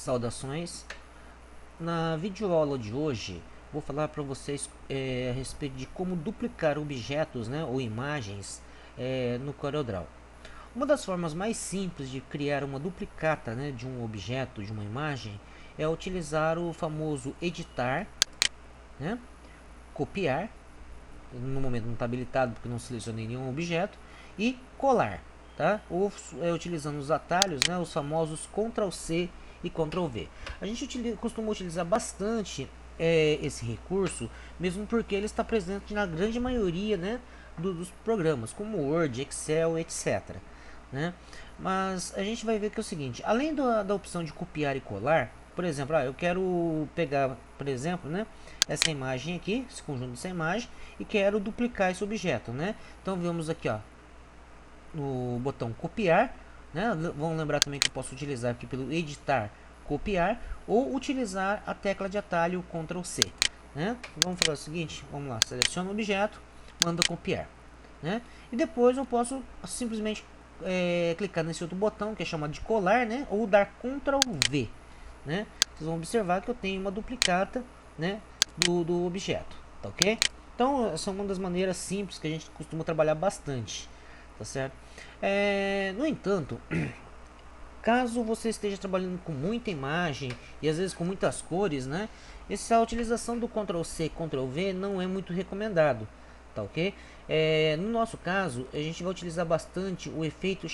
Saudações. Na videoaula de hoje vou falar para vocês a respeito de como duplicar objetos, né, ou imagens no CorelDRAW. Uma das formas mais simples de criar uma duplicata, né, de um objeto, de uma imagem, é utilizar o famoso editar, né, copiar, no momento não está habilitado porque não selecionei nenhum objeto, e colar, tá? Ou utilizando os atalhos, né, os famosos Ctrl C e Ctrl V. A gente costuma utilizar bastante esse recurso, mesmo porque ele está presente na grande maioria, né, dos programas, como Word, Excel, etc. Né? Mas a gente vai ver que é o seguinte, além da opção de copiar e colar, por exemplo, eu quero pegar, por exemplo, né, essa imagem aqui, esse conjunto dessa imagem, e quero duplicar esse objeto, né? Então vamos aqui, ó, no botão copiar, né? Vamos lembrar também que eu posso utilizar aqui pelo editar, copiar, ou utilizar a tecla de atalho Ctrl C, né? Vamos fazer o seguinte, vamos lá, seleciona o objeto, manda copiar, né? E depois eu posso simplesmente clicar nesse outro botão que é chamado de colar, né? Ou dar Ctrl V, né? Vocês vão observar que eu tenho uma duplicata, né, do objeto, tá ok? Então essa é uma das maneiras simples que a gente costuma trabalhar bastante, tá certo? No entanto, caso você esteja trabalhando com muita imagem e às vezes com muitas cores, né, essa utilização do Ctrl C, Ctrl V não é muito recomendado, tá ok? No nosso caso, a gente vai utilizar bastante o efeito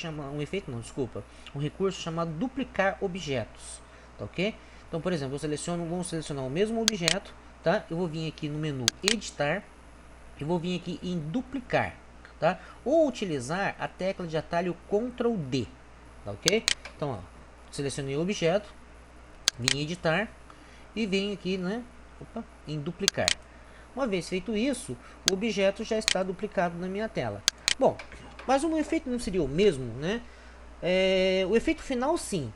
um recurso chamado duplicar objetos, tá ok? Então, por exemplo, vamos selecionar o mesmo objeto, tá? Eu vou vir aqui no menu editar, eu vou vir aqui em duplicar, tá? Ou utilizar a tecla de atalho Ctrl D, tá ok? Então, ó, selecionei o objeto, vim em editar e venho aqui, né, em duplicar. Uma vez feito isso, o objeto já está duplicado na minha tela. Bom, mas o efeito não seria o mesmo, né? O efeito final sim,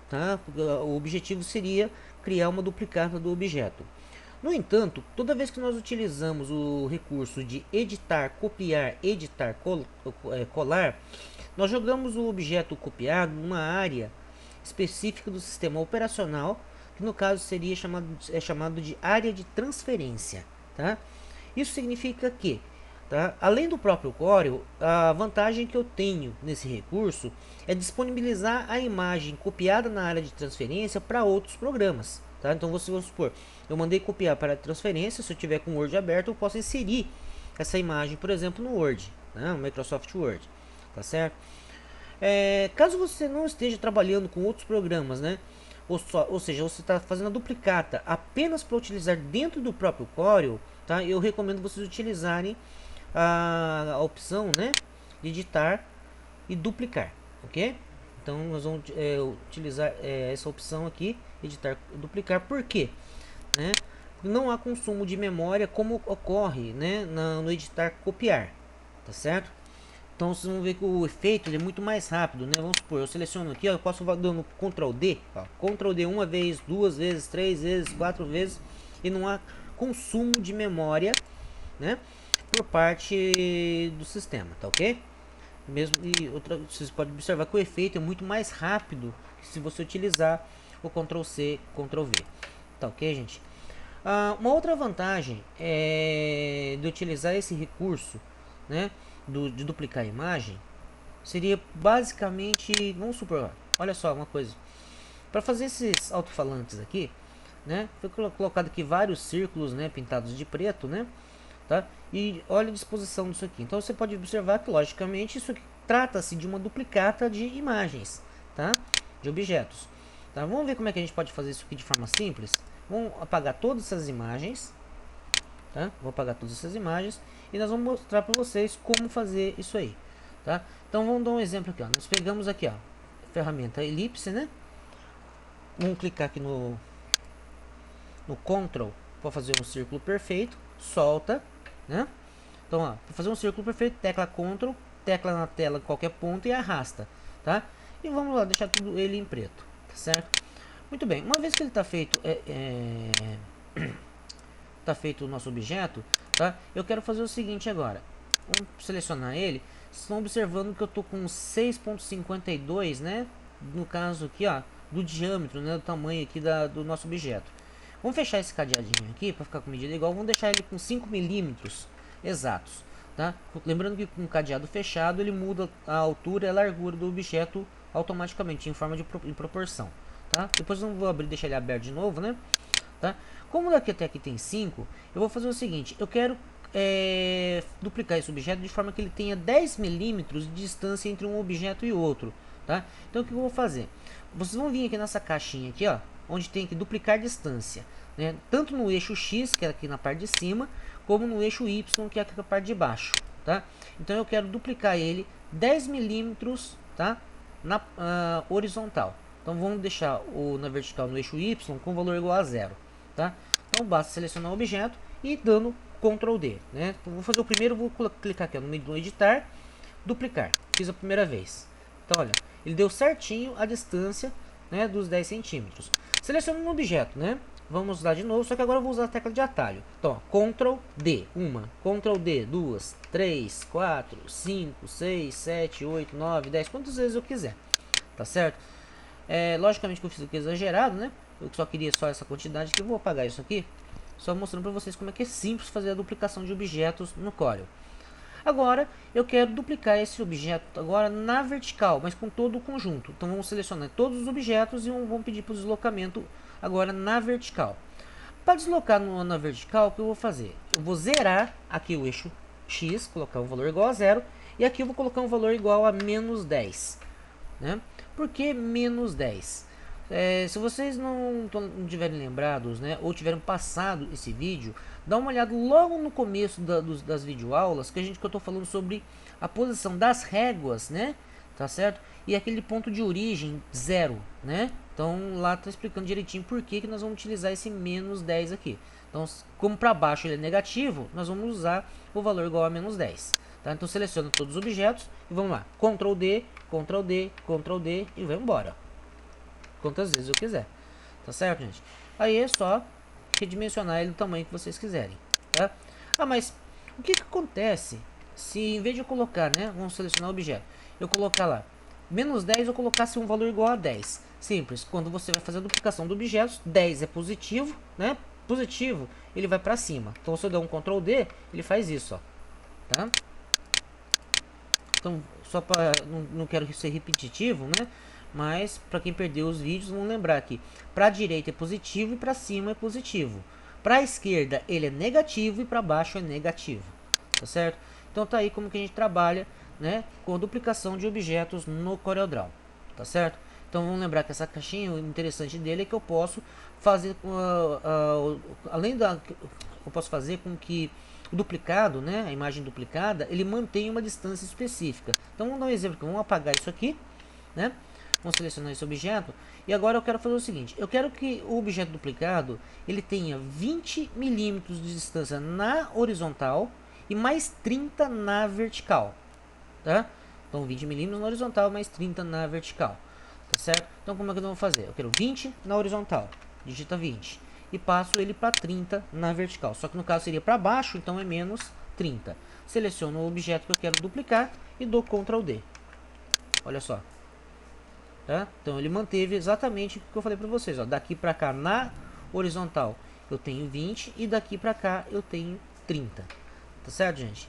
tá? O objetivo seria criar uma duplicata do objeto. No entanto, toda vez que nós utilizamos o recurso de editar, copiar, editar, colar, nós jogamos o objeto copiado numa área específica do sistema operacional, que no caso seria chamado de área de transferência, tá? Isso significa que, tá, além do próprio Corel, a vantagem que eu tenho nesse recurso é disponibilizar a imagem copiada na área de transferência para outros programas. Tá? Então, vamos supor, eu mandei copiar para a transferência, se eu tiver com o Word aberto, eu posso inserir essa imagem, por exemplo, no Word, né? No Microsoft Word, tá certo? Caso você não esteja trabalhando com outros programas, né? Ou seja, você está fazendo a duplicata apenas para utilizar dentro do próprio Corel, tá? Eu recomendo vocês utilizarem a opção, né, de editar e duplicar, ok? Então nós vamos utilizar essa opção aqui, editar e duplicar, por quê? Né? Não há consumo de memória como ocorre, né, no editar copiar, tá certo? Então vocês vão ver que o efeito ele é muito mais rápido, né? Vamos supor, eu seleciono aqui, ó, eu posso dando Ctrl D, ó, Ctrl D uma vez, duas vezes, três vezes, quatro vezes, e não há consumo de memória, né, por parte do sistema, tá ok? Mesmo e outra, vocês podem observar que o efeito é muito mais rápido se você utilizar o Ctrl C, Ctrl V, tá ok, gente? Uma outra vantagem de utilizar esse recurso, né, de duplicar a imagem, seria basicamente, vamos supor, olha só uma coisa, para fazer esses alto-falantes aqui, né, foi colocado aqui vários círculos, né, pintados de preto, né, tá? E olha a disposição disso aqui. Então você pode observar que logicamente isso aqui trata-se de uma duplicata de imagens, tá? De objetos. Tá? Vamos ver como é que a gente pode fazer isso aqui de forma simples. Vamos apagar todas essas imagens, tá? Vou apagar todas essas imagens e nós vamos mostrar para vocês como fazer isso aí, tá? Então vamos dar um exemplo aqui, ó. Nós pegamos aqui, ó, a ferramenta elipse, né? Vamos clicar aqui no Ctrl para fazer um círculo perfeito, solta, né? Então, ó, para fazer um círculo perfeito, tecla Ctrl, tecla na tela em qualquer ponto e arrasta, tá? E vamos lá, deixar tudo ele em preto, tá certo? Muito bem, uma vez que ele está feito, tá feito o nosso objeto, tá? Eu quero fazer o seguinte agora, vamos selecionar ele. Vocês estão observando que eu tô com 6.52, né? No caso aqui, ó, do diâmetro, né, do tamanho aqui do nosso objeto. Vamos fechar esse cadeadinho aqui para ficar com medida igual. Vamos deixar ele com 5 milímetros exatos, tá? Lembrando que com um cadeado fechado ele muda a altura e a largura do objeto automaticamente em forma de em proporção, tá? Depois eu não vou abrir, deixar ele aberto de novo, né? Tá? Como daqui até aqui tem 5, eu vou fazer o seguinte: eu quero duplicar esse objeto de forma que ele tenha 10 milímetros de distância entre um objeto e outro, tá? Então o que eu vou fazer? Vocês vão vir aqui nessa caixinha aqui, ó, onde tem que duplicar distância, né? Tanto no eixo X, que é aqui na parte de cima, como no eixo Y, que é aqui na parte de baixo, tá? Então eu quero duplicar ele 10 milímetros, tá? Na horizontal. Então vamos deixar na vertical no eixo Y com valor igual a 0, tá? Então basta selecionar o objeto e dando Ctrl D, né? Então, vou fazer o primeiro, vou clicar aqui no meio do editar, duplicar. Fiz a primeira vez. Então olha, ele deu certinho a distância, né, dos 10 centímetros. Seleciono um objeto, né? Vamos lá de novo, só que agora eu vou usar a tecla de atalho. Então, ó, Ctrl D, Ctrl D, 2, 3, 4, 5, 6, 7, 8, 9, 10, quantas vezes eu quiser, tá certo? Logicamente que eu fiz aqui exagerado, né? Eu só queria só essa quantidade aqui, eu vou apagar isso aqui, só mostrando para vocês como é que é simples fazer a duplicação de objetos no Corel. Agora, eu quero duplicar esse objeto agora na vertical, mas com todo o conjunto. Então, vamos selecionar todos os objetos e vamos pedir para o deslocamento agora na vertical. Para deslocar na vertical, o que eu vou fazer? Eu vou zerar aqui o eixo X, colocar um valor igual a 0, e aqui eu vou colocar um valor igual a menos 10. Né? Por que menos 10? Se vocês não tiverem lembrados, né, ou tiverem passado esse vídeo, dá uma olhada logo no começo das videoaulas que eu estou falando sobre a posição das réguas, né, tá certo? E aquele ponto de origem 0, né? Então lá está explicando direitinho por que nós vamos utilizar esse menos 10 aqui. Então, como para baixo ele é negativo, nós vamos usar o valor igual a menos 10. Tá? Então seleciona todos os objetos e vamos lá. Ctrl D, Ctrl D, Ctrl D e vamos embora. Quantas vezes eu quiser. Tá certo, gente? Aí é só redimensionar ele do tamanho que vocês quiserem. Tá? Mas o que acontece se em vez de eu colocar, né? Vamos selecionar o objeto. Eu colocar lá menos 10, eu colocasse um valor igual a 10. Simples. Quando você vai fazer a duplicação do objeto, 10 é positivo, né? Positivo, ele vai para cima. Então se eu der um Ctrl D, ele faz isso, ó. Tá? Então, só para não quero ser repetitivo, né? Mas para quem perdeu os vídeos, vamos lembrar que para a direita é positivo e para cima é positivo. Para a esquerda ele é negativo e para baixo é negativo, tá certo? Então tá aí como que a gente trabalha, né, com a duplicação de objetos no CorelDRAW, tá certo? Então vamos lembrar que essa caixinha, o interessante dele é que eu posso fazer eu posso fazer com que o duplicado, né, a imagem duplicada, ele mantenha uma distância específica. Então vamos dar um exemplo aqui, vamos apagar isso aqui, né? Vamos selecionar esse objeto e agora eu quero fazer o seguinte: eu quero que o objeto duplicado ele tenha 20 milímetros de distância na horizontal e mais 30 na vertical, tá? Então 20 milímetros na horizontal mais 30 na vertical, tá certo? Então como é que eu vou fazer? Eu quero 20 na horizontal, digita 20 e passo ele para 30 na vertical, só que no caso seria para baixo, então é menos 30. Seleciono o objeto que eu quero duplicar e dou Ctrl D. Olha só. Tá? Então ele manteve exatamente o que eu falei para vocês, ó. Daqui para cá na horizontal eu tenho 20 e daqui para cá eu tenho 30. Tá certo, gente?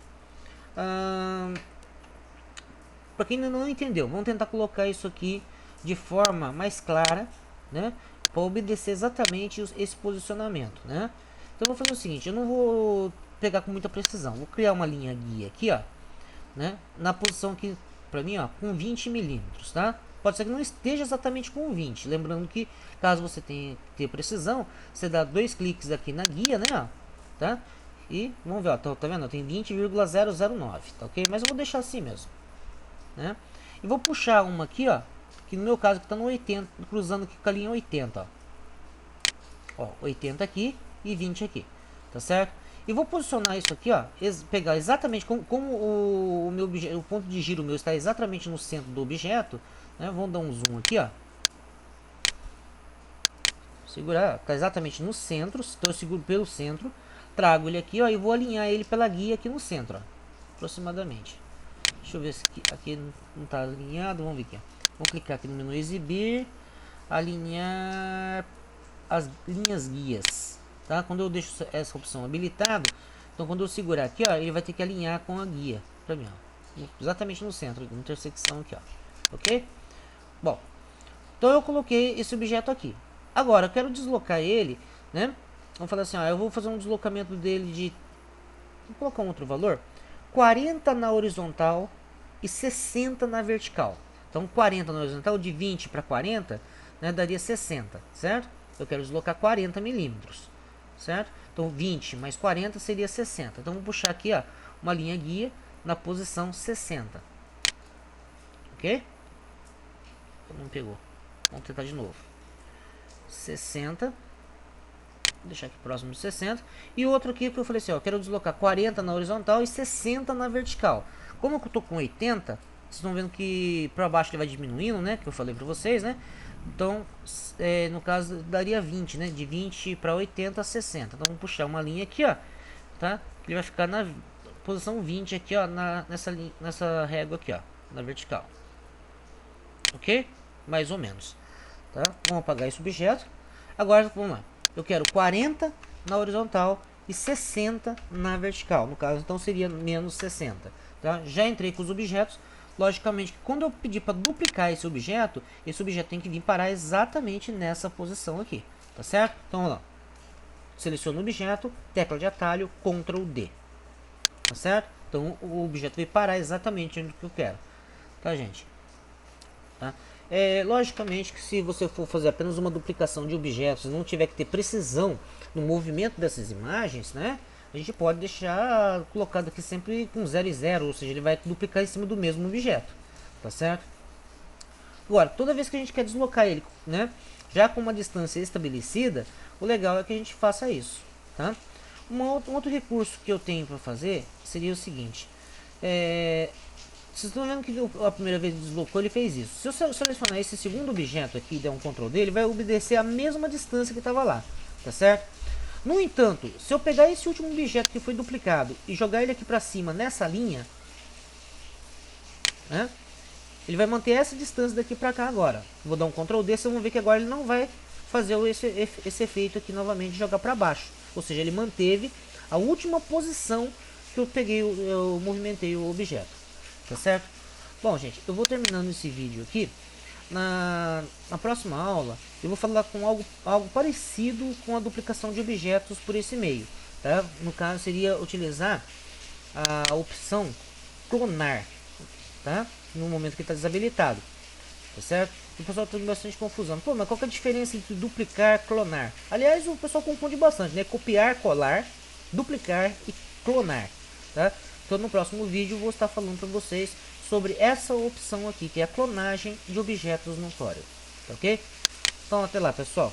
Para quem ainda não entendeu, vamos tentar colocar isso aqui de forma mais clara, né? Para obedecer exatamente esse posicionamento, né? Então eu vou fazer o seguinte: eu não vou pegar com muita precisão, vou criar uma linha guia aqui, ó, né? Na posição aqui para mim, ó, com 20 milímetros, tá? Pode ser que não esteja exatamente com 20. Lembrando que, caso você tenha que ter precisão, você dá 2 cliques aqui na guia, né? Ó, tá? E vamos ver, ó, tá vendo? Tem 20,009, tá ok? Mas eu vou deixar assim mesmo, né? E vou puxar uma aqui, ó, que no meu caso que tá no 80, cruzando aqui com a linha 80, ó. 80 aqui e 20 aqui, tá certo? E vou posicionar isso aqui, ó, pegar exatamente como o ponto de giro meu está exatamente no centro do objeto, né? Vamos dar um zoom aqui, ó. Segurar, tá exatamente no centro, então eu seguro pelo centro, trago ele aqui, ó, e vou alinhar ele pela guia aqui no centro, ó, aproximadamente. Deixa eu ver se aqui não está alinhado, vamos ver aqui, ó. Vamos clicar aqui no menu exibir, alinhar as linhas guias, tá? Quando eu deixo essa opção habilitado, então quando eu segurar aqui, ó, ele vai ter que alinhar com a guia para mim, ó, exatamente no centro, na intersecção aqui, ó, ok? Bom, então eu coloquei esse objeto aqui. Agora eu quero deslocar ele, né? Vamos falar assim, ó, eu vou fazer um deslocamento dele de, vou colocar um outro valor, 40 na horizontal e 60 na vertical. Então 40 na horizontal, de 20 para 40, né, daria 60, certo? Eu quero deslocar 40 milímetros, certo? Então 20 mais 40 seria 60. Então vou puxar aqui, ó, uma linha guia na posição 60. Ok? Não pegou. Vamos tentar de novo. 60. Vou deixar aqui próximo de 60. E outro aqui que eu falei assim, ó, eu quero deslocar 40 na horizontal e 60 na vertical. Como eu estou com 80, vocês estão vendo que para baixo ele vai diminuindo, né? Que eu falei para vocês, né? Então, no caso, daria 20, né? De 20 para 80 a 60. Então, vamos puxar uma linha aqui, ó. Tá? Ele vai ficar na posição 20 aqui, ó. Nessa régua aqui, ó. Na vertical. Ok? Mais ou menos. Tá? Vamos apagar esse objeto. Agora, vamos lá. Eu quero 40 na horizontal e 60 na vertical. No caso, então, seria menos 60. Tá? Já entrei com os objetos. Logicamente, quando eu pedir para duplicar esse objeto tem que vir parar exatamente nessa posição aqui, tá certo? Então, vamos lá. Seleciono o objeto, tecla de atalho, Ctrl D, tá certo? Então, o objeto vai parar exatamente onde que eu quero, tá, gente? Tá? Logicamente que se você for fazer apenas uma duplicação de objetos e não tiver que ter precisão no movimento dessas imagens, né? A gente pode deixar colocado aqui sempre com 0 e 0, ou seja, ele vai duplicar em cima do mesmo objeto, tá certo? Agora, toda vez que a gente quer deslocar ele, né, já com uma distância estabelecida, o legal é que a gente faça isso, tá? Um outro recurso que eu tenho para fazer seria o seguinte, vocês estão vendo que a primeira vez que deslocou, ele fez isso. Se eu selecionar esse segundo objeto aqui e der um Ctrl D, ele vai obedecer a mesma distância que estava lá, tá certo? No entanto, se eu pegar esse último objeto que foi duplicado e jogar ele aqui para cima nessa linha, né, ele vai manter essa distância daqui para cá agora. Vou dar um Ctrl D, vocês vão ver que agora ele não vai fazer esse efeito aqui novamente de jogar para baixo. Ou seja, ele manteve a última posição que eu peguei, eu movimentei o objeto. Tá certo? Bom, gente, eu vou terminando esse vídeo aqui. Na próxima aula, eu vou falar com algo parecido com a duplicação de objetos por esse meio. Tá? No caso, seria utilizar a opção clonar, tá? No momento que está desabilitado. Tá certo? O pessoal tem bastante confusão. Pô, mas qual que é a diferença entre duplicar e clonar? Aliás, o pessoal confunde bastante, né? Copiar, colar, duplicar e clonar. Tá? Então, no próximo vídeo, eu vou estar falando para vocês sobre essa opção aqui, que é a clonagem de objetos no Corel. Ok? Então, até lá, pessoal.